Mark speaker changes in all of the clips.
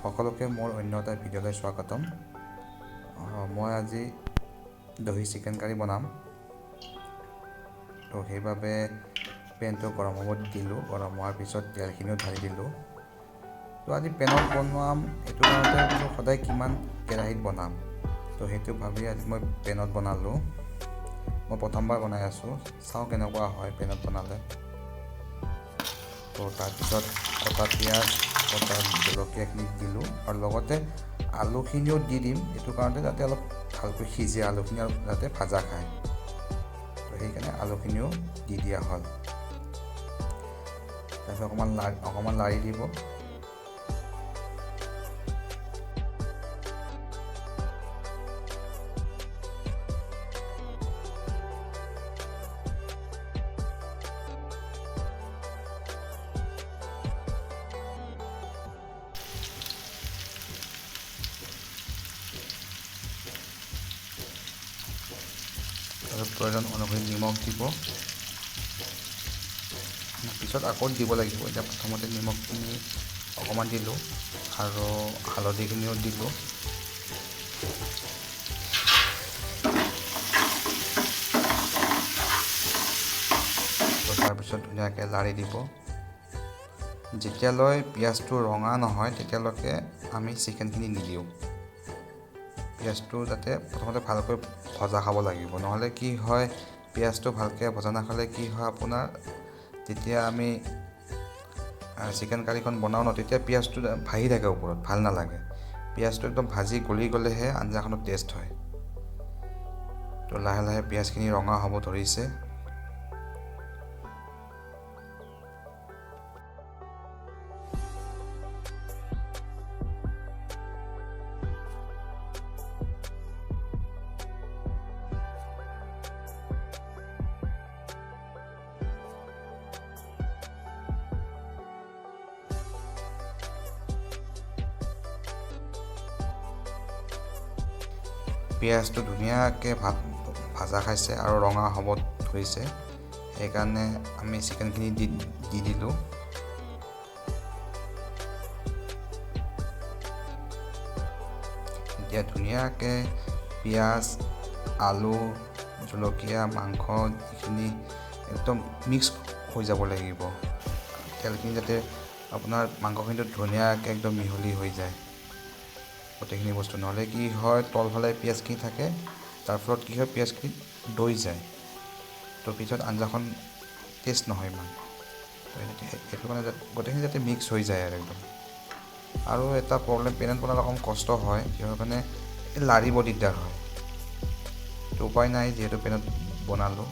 Speaker 1: সকলোকে মোৰ অন্য এটা ভিডিঅ'লৈ স্বাগতম। মই আজি দহি চিকেন কাৰী বনাম। তো সেইবাবে পেনটো গৰম হ'ব দিলোঁ। গৰম হোৱাৰ পিছত তেলখিনিও ঢালি দিলোঁ। তো আজি পেনত বনাম, এইটো কাৰণতে বোলো সদায় কিমান কেৰাহীত বনাম। তো সেইটো ভাবি আজি মই পেনত বনালোঁ। মই প্ৰথমবাৰ বনাই আছোঁ, চাওঁ কেনেকুৱা হয় পেনত বনালে। তো তাৰপিছত কটা পিঁয়াজ, কটা জলকীয়াখিনি দিলোঁ আৰু লগতে আলুখিনিও দি দিম, এইটো কাৰণতে যাতে অলপ ভালকৈ সিজে আলুখিনি আৰু যাতে ভাজা খায়। তো সেইকাৰণে আলুখিনিও দি দিয়া হ'ল। তাৰপিছত অকণমান লাৰি দিব। তাৰপিছত প্ৰয়োজন অনুসৰি নিমখ দিব। পিছত আকৌ দিব লাগিব। এতিয়া প্ৰথমতে নিমখখিনি অকণমান দিলোঁ আৰু হালধিখিনিও দিলোঁ। তো তাৰপিছত ধুনীয়াকৈ লাৰি দিব। যেতিয়ালৈ পিঁয়াজটো ৰঙা নহয় তেতিয়ালৈকে আমি চিকেনখিনি নিদিওঁ। পিঁয়াজটো যাতে প্ৰথমতে ভালকৈ ভজা খাব লাগিব, নহ'লে কি হয় পিঁয়াজটো ভালকৈ ভজা নাখালে কি হয় আপোনাৰ, যেতিয়া আমি চিকেন কাৰীখন বনাওঁ ন, তেতিয়া পিঁয়াজটো ভাহি থাকে ওপৰত, ভাল নালাগে। পিঁয়াজটো একদম ভাজি গলি গ'লেহে আঞ্জাখনত টেষ্ট হয়। তো লাহে লাহে পিঁয়াজখিনি ৰঙা হ'ব ধৰিছে। পিঁয়াজটো ধুনীয়াকৈ ভাজা খাইছে আৰু ৰঙা হ'ব ধৰিছে, সেইকাৰণে আমি চিকেনখিনি দি দিলোঁ। এতিয়া ধুনীয়াকৈ পিঁয়াজ, আলু, জলকীয়া, মাংস যিখিনি একদম মিক্স হৈ যাব লাগিব। তেলখিনি যাতে আপোনাৰ মাংসখিনিতো ধুনীয়াকৈ একদম মিহলি হৈ যায় গোটেইখিনি বস্তু, নহ'লে কি হয় তলফালে পিঁয়াজখিনি থাকে, তাৰ ফলত কি হয় পিঁয়াজখিনি দৈ যায়। তো পিছত আঞ্জাখন টেষ্ট নহয় ইমান। তো সেইটো কাৰণে গোটেইখিনি যাতে মিক্স হৈ যায় আৰু একদম। আৰু এটা প্ৰব্লেম, পেনত বনালে অকণ কষ্ট হয়, কিহৰ কাৰণে লাৰিব দিগদাৰ হয়। তো উপায় নাই যিহেতু পেনত বনালোঁ।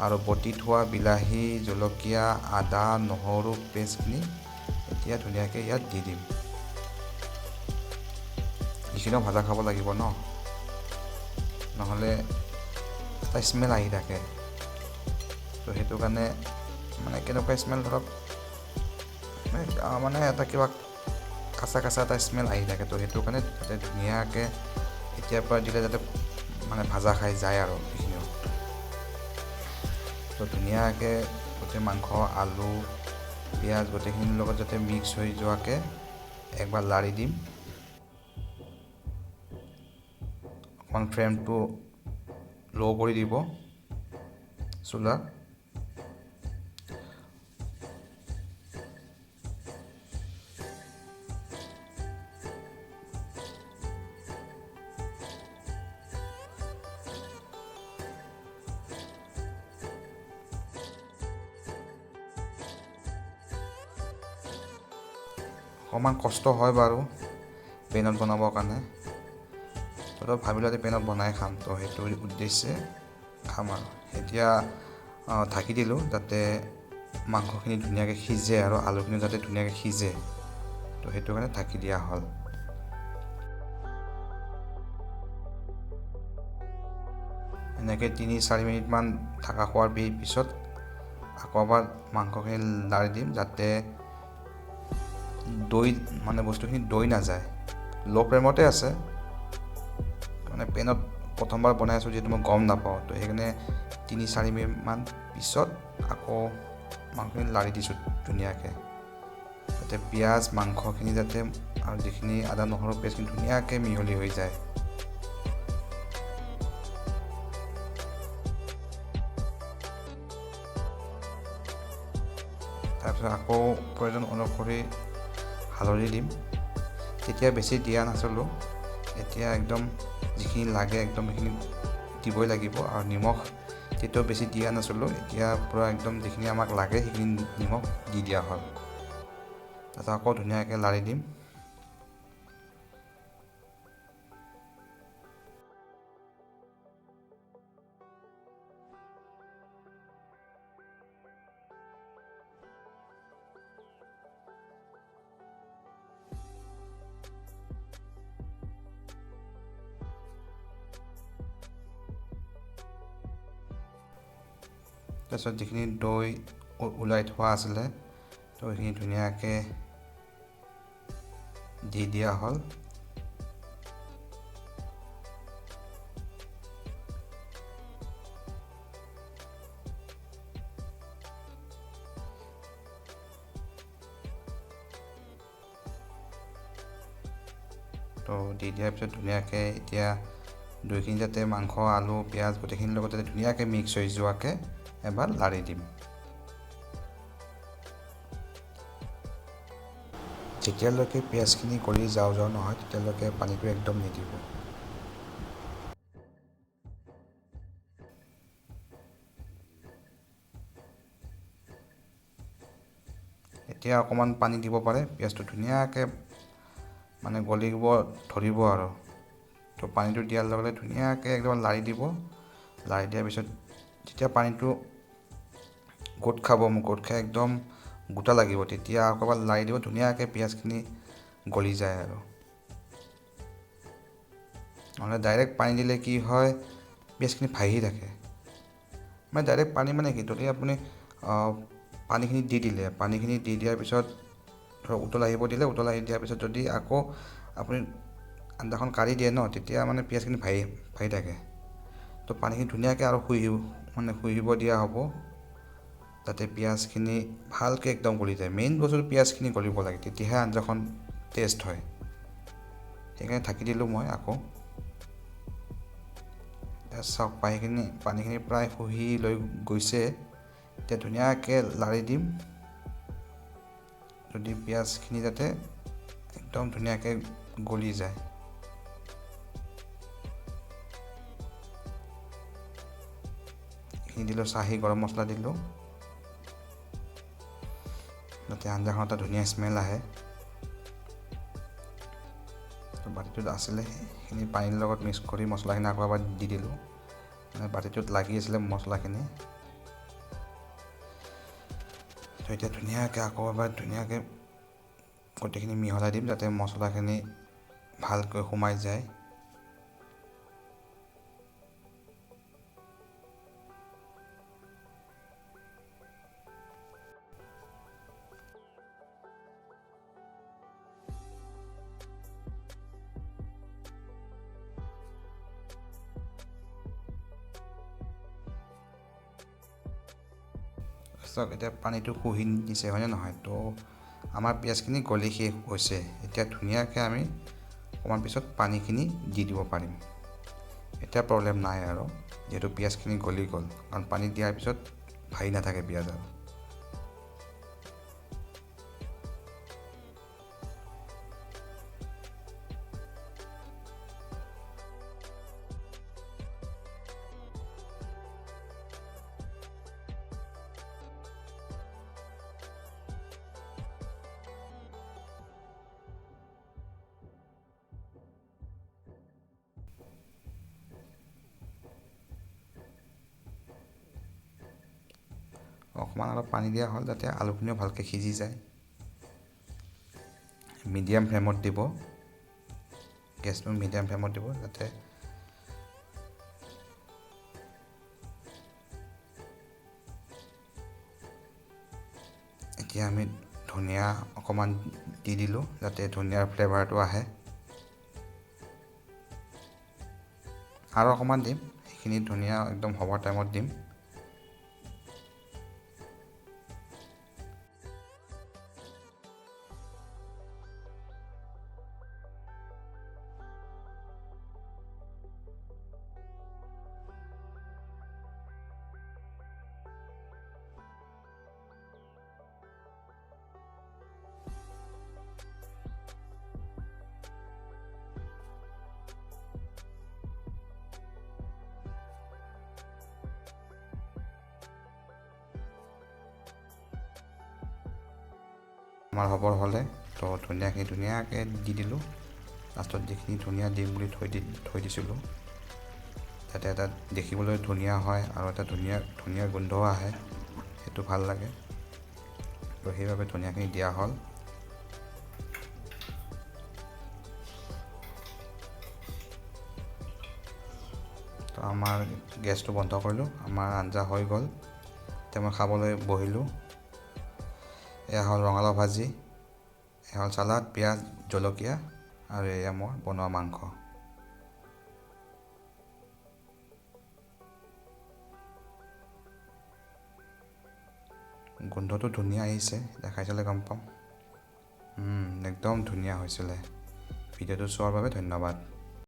Speaker 1: আৰু বটি থোৱা বিলাহী, জলকীয়া, আদা, নহৰু পেষ্টখিনি এতিয়া ধুনীয়াকৈ ইয়াত দি দিম। এইখিনিও ভাজা খাব লাগিব ন, নহ'লে এটা স্মেল আহি থাকে। তো সেইটো কাৰণে মানে কেনেকুৱা স্মেল ধৰক মানে এটা কিবা কাঁচা এটা স্মেল আহি থাকে। তো সেইটো কাৰণে যাতে ধুনীয়াকৈ এতিয়াৰ পৰা দিলে যাতে মানে ভাজা খাই যায় আৰু এইখিনিও। তো ধুনীয়াকৈ গোটেই মাংস, আলু, পিঁয়াজ গোটেইখিনিৰ লগত যাতে মিক্স হৈ যোৱাকৈ একবাৰ লাৰি দিম। অকণমান ফ্লেমটো ল' কৰি দিব চুলাৰ। অকণমান কষ্ট হয় বাৰু পেনত বনাবৰ কাৰণে, তো ভাবিলোঁ যে পেনত বনাই খাম, তো সেইটো উদ্দেশ্যে খাম আৰু। এতিয়া ঢাকি দিলোঁ যাতে মাংসখিনি ধুনীয়াকৈ সিজে আৰু আলুখিনি যাতে ধুনীয়াকৈ সিজে, তো সেইটো কাৰণে ঢাকি দিয়া হ'ল। এনেকৈ 3-4 মিনিটমান ঢাকা খোৱাৰ পিছত আকৌ এবাৰ মাংসখিনি লাৰি দিম, যাতে দৈ মানে বস্তুখিনি দৈ নাযায়। ল' ফ্লেমতে আছে, মানে পেনত প্ৰথমবাৰ বনাই আছোঁ যিহেতু মই গম নাপাওঁ। তো সেইকাৰণে 3-4 মিনিটমান পিছত আকৌ মাংসখিনি লাৰি দিছোঁ ধুনীয়াকৈ, যাতে পিঁয়াজ মাংসখিনি যাতে আৰু যিখিনি আদা নহৰু পেষ্টখিনি ধুনীয়াকৈ মিহলি হৈ যায়। তাৰপিছত আকৌ প্ৰয়োজন অনুসৰি হালধি দিম। তেতিয়া বেছি দিয়া নাছিলোঁ, এতিয়া একদম যিখিনি লাগে একদম সেইখিনি দিবই লাগিব। আৰু নিমখ তেতিয়াও বেছি দিয়া নাছিলোঁ, এতিয়া পূৰা একদম যিখিনি আমাক লাগে সেইখিনি নিমখ দি দিয়া হ'ল। তাৰপিছত আকৌ ধুনীয়াকৈ লাৰি দিম। তাৰপিছত যিখিনি দৈ ওলাই থোৱা আছিলে দৈখিনি ধুনীয়াকৈ দি দিয়া হ'ল। তো দি দিয়াৰ পিছত ধুনীয়াকৈ এতিয়া দৈখিনি যাতে মাংস, আলু, পিঁয়াজ গোটেইখিনিৰ লগত যাতে ধুনীয়াকৈ মিক্স হৈ যোৱাকৈ এবাৰ লাৰি দিম। যেতিয়ালৈকে পিঁয়াজখিনি গলি যাওঁ নহয় তেতিয়ালৈকে পানীটো একদম নিদিব। এতিয়া অকণমান পানী দিব পাৰে, পিঁয়াজটো ধুনীয়াকৈ মানে গলিব ধৰিব আৰু। তো পানীটো দিয়াৰ লগে লগে ধুনীয়াকৈ একদম লাৰি দিব। লাৰি দিয়াৰ পিছত যেতিয়া পানীটো গোট খাই একদম গোটা লাগিব, তেতিয়া আকৌ এবাৰ লাৰি দিব, ধুনীয়াকৈ পিঁয়াজখিনি গলি যায় আৰু। নহ'লে ডাইৰেক্ট পানী দিলে কি হয়, পিঁয়াজখিনি ভাহি থাকে। মানে ডাইৰেক্ট পানী মানে কি, যদি আপুনি পানীখিনি দি দিলে, পানীখিনি দি দিয়াৰ পিছত ধৰক উতল আহিব দিলে, উতল আহি দিয়াৰ পিছত যদি আকৌ আপুনি আঞ্জাখন কাঢ়ি দিয়ে ন, তেতিয়া মানে পিঁয়াজখিনি ভাহি থাকে। তো পানীখিনি ধুনীয়াকৈ আৰু শুহিব দিয়া হ'ব, যাতে পিঁয়াজখিনি ভালকৈ একদম গলি যায়। মেইন বস্তুটো পিঁয়াজখিনি গলিব লাগে, তেতিয়াহে আঞ্জাখন টেষ্ট হয়। সেইকাৰণে ঢাকি দিলোঁ মই আকৌ। চাওক পানীখিনি প্ৰায় শুহি লৈ গৈছে। এতিয়া ধুনীয়াকৈ লাৰি দিম, যদি পিঁয়াজখিনি যাতে একদম ধুনীয়াকৈ গলি যায়। এইখিনি দিলোঁ, চাহী গৰম মছলা দিলোঁ, যাতে আঞ্জাখন এটা ধুনীয়া স্মেল আহে। তো বাতিটোত আছিলে সেইখিনি পানীৰ লগত মিক্স কৰি মছলাখিনি আকৌ এবাৰ দি দিলোঁ, মানে বাতিটোত লাগি আছিলে মছলাখিনি। তো এতিয়া ধুনীয়াকৈ আকৌ এবাৰ ধুনীয়াকৈ গোটেইখিনি মিহলাই দিম, যাতে মছলাখিনি ভালকৈ সোমাই যায়। চাওক এতিয়া পানীটো শুহি দিছে, হয়নে নহয়? তো আমাৰ পিঁয়াজখিনি গলি শেষ হৈছে। এতিয়া ধুনীয়াকৈ আমি অকণমান পিছত পানীখিনি দি দিব পাৰিম। এতিয়া প্ৰব্লেম নাই আৰু, যিহেতু পিঁয়াজখিনি গলি গ'ল, কাৰণ পানী দিয়াৰ পিছত ভাহি নাথাকে পিঁয়াজ আৰু। অকণমান অলপ পানী দিয়া হ'ল যাতে আলুখিনিও ভালকৈ সিজি যায়। মিডিয়াম ফ্লেমত দিব, গেছটো মিডিয়াম ফ্লেমত দিব, যাতে এতিয়া আমি ধনিয়া অকণমান দি দিলোঁ, যাতে ধনিয়াৰ ফ্লেভাৰটো আহে। আৰু অকণমান দিম, সেইখিনি ধনিয়া একদম হ'বৰ টাইমত দিম। আমাৰ হ'বৰ হ'লে তো ধুনীয়াকৈ দি দিলোঁ। লাষ্টত যিখিনি ধনিয়া দিম বুলি থৈ দিছিলোঁ, যাতে এটা দেখিবলৈ ধুনীয়া হয় আৰু এটা ধুনীয়া গোন্ধও আহে, সেইটো ভাল লাগে। তো সেইবাবে ধনিয়াখিনি দিয়া হ'ল। তো আমাৰ গেছটো বন্ধ কৰিলোঁ, আমাৰ আঞ্জা হৈ গ'ল। এতিয়া মই খাবলৈ বহিলোঁ। এয়া হ'ল ৰঙালাও ভাজি, এয়া হ'ল চালাড, পিঁয়াজ, জলকীয়া, আৰু এয়া মোৰ বনোৱা মাংস। গোন্ধটো ধুনীয়া আহিছে, দেখাই চালে গম পাম। একদম ধুনীয়া হৈছিলে। ভিডিঅ'টো চোৱাৰ বাবে ধন্যবাদ।